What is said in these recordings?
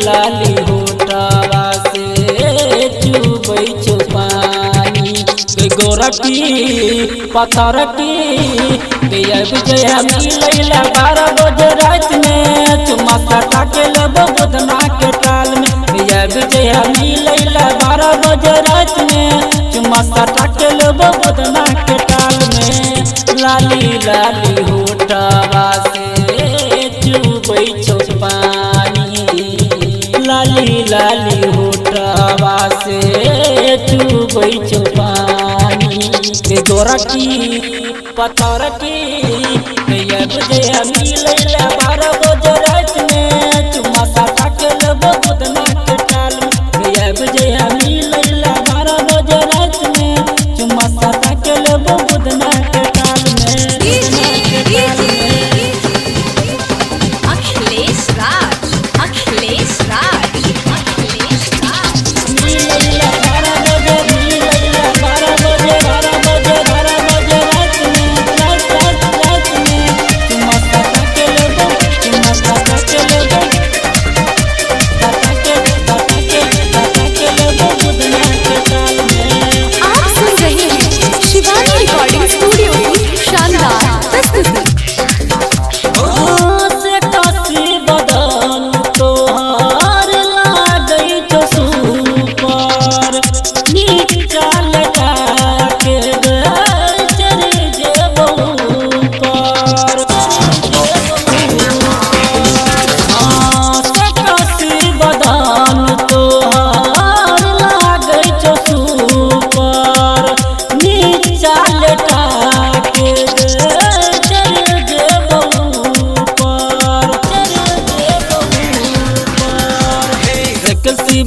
लाली होटवा से चुबै छो पानी गोरकी पथरकी विजय मिलैला 12 बजे रात में चुम्मा सटा के लेबो बुधना के टाल में विजय मिलैला 12 बजे रात में चुम्मा सटा के लेबो बुधना के टाल में लाली लाली होटवा से चुबै छो पानी लाली लाली होटवा से चुबै छो पानी गोरकी पथरकी विजय मिलैला 12 बजे रात में चुम्मा सटा के लेबो बुधना के टाल में विजय मिलैला 12 बजे रात में चुम्मा सटा के लेबो बुधना के टाल में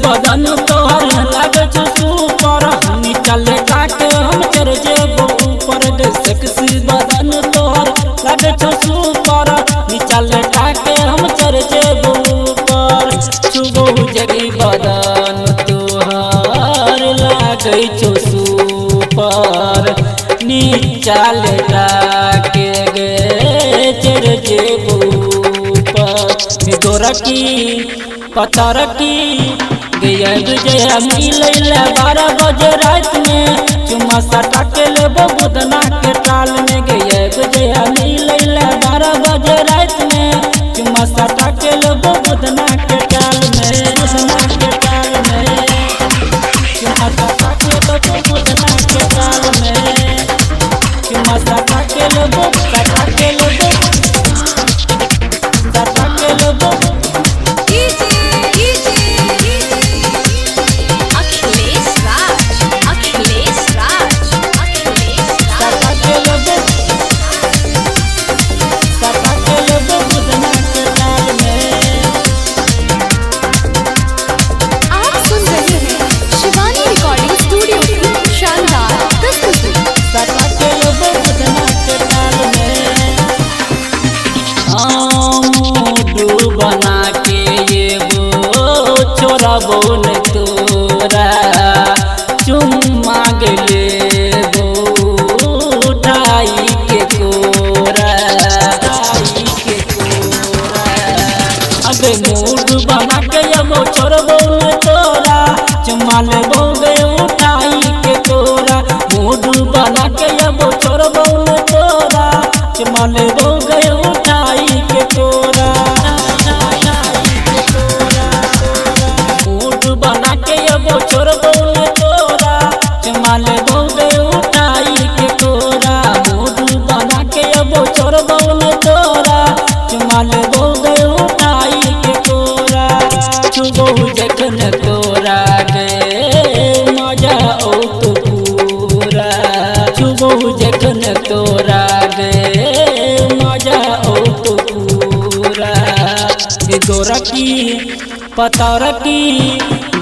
बदन तोहर लागे छो सुपर निकले काटे हम चढ़ जेबो ऊपर सेक्सी बदन तोहर लागे छो सुपर निकले काटे हम चढ़ जेबो ऊपर छुबो जगी बदन तोहर लागे छो सुपर निकले काटे गे चढ़ जेबो ऊपर गोरकी पथरकी विजय मिलैला 12 बजे रात में चुम्मा सटा के लेबो बुधना के टाल में विजय मिलैला 12 बजे रात में चुम्मा सटा के लेबो बुधना के टाल में बुधना के टाल में चुम्मा सटा के लेबो बुधना के टाल में चुम्मा सटा के लेबो सटा के लेबो सटा के लेबो बना के ये वो छोरा बोल तोरा चुम्मा गले वो उठाई के कोरा अबे मूड बना के ये वो छोरा बोल तोरा चुम्मा ले बोगे उठाई के कोरा मूड बना के ये वो छोरा बोल तोरा चुम्मा ले बोगे उठाई के कोरा बना के ये बोचर बोल तोरा जखन तोरा गे मजा ओ तो पूरा गोरकी पतरकी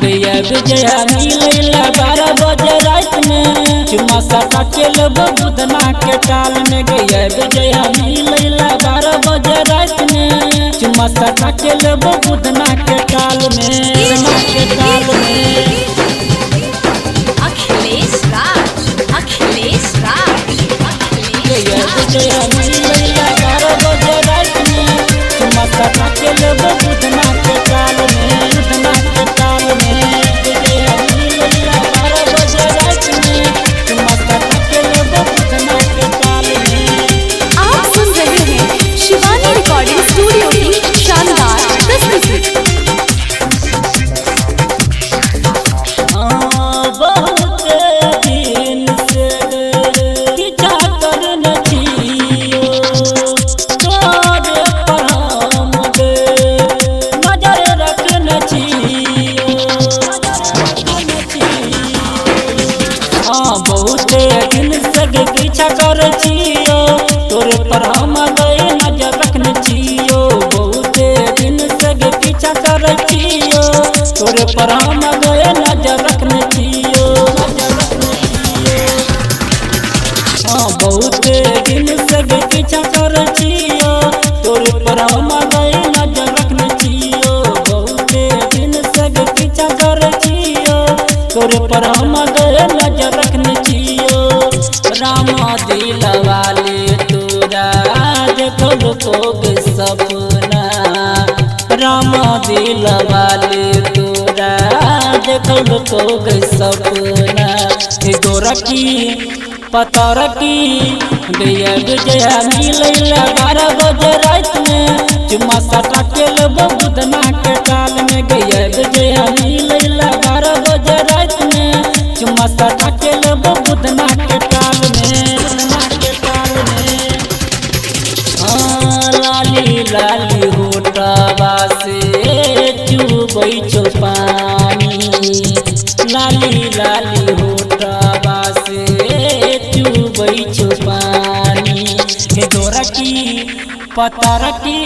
गया विजया मिलैला 12 बजे रात में चुमा सटा के लब बुधना के टाल में गया विजया मिलैला 12 बजे रात में चुमा सटा के लब बुधना के टाल में अखिलेश राज गया विजया मिलैला 12 बजे रात में चुमा सटा के लब बुधना के टाल में विजया मिलैला 12 बजे रात में चुमा सटा के लब बुधना के टाल में। आप सुन रहे हैं शिवानी रिकॉर्डिंग स्टूडियो की शानदार प्रस्तुति। बहुत दिन से पीछा करने छियो तोरे पर हम नजर रखने छियो बहुत दिन से पीछा कर छियो तोरे पर हम नजर रखने छियो बहुत दिन से पीछा कर छियो तोरे पर हम नजर रखने छियो बहुत दिन से पीछा कर छियो तोरे पर हम नजर रखने छियो बहुत दिन से पीछा कर छियो तोरे पर हम नजर रखने छियो रामा दिल वाले तोरा देखो को सपना रामा दिल वाले तोरा देखो को सपना गोरकी पतरकी गया विजया मिलैला 12 बजे रात में चुमा सटा के लब बुधना के टाल में गया विजया मिलैला 12 बजे रात में चुमा सटा के लब बुधना के टाल में लाली लाली होटवा से चुबै छो पानी लाली लाली होटवा से चुबै छो पानी गोरकी पतरकी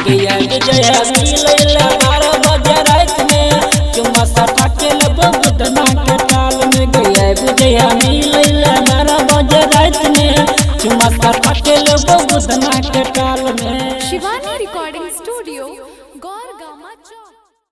गया विजया मिलैला 12 बजे रात में चुमा सटा के लब बुधना के टाल में गया विजया मिलैला 12 बजे रात में चुमा सटा के लब बुधना के टाल में। शिवानी रिकॉर्डिंग स्टूडियो गौर गामा चौक।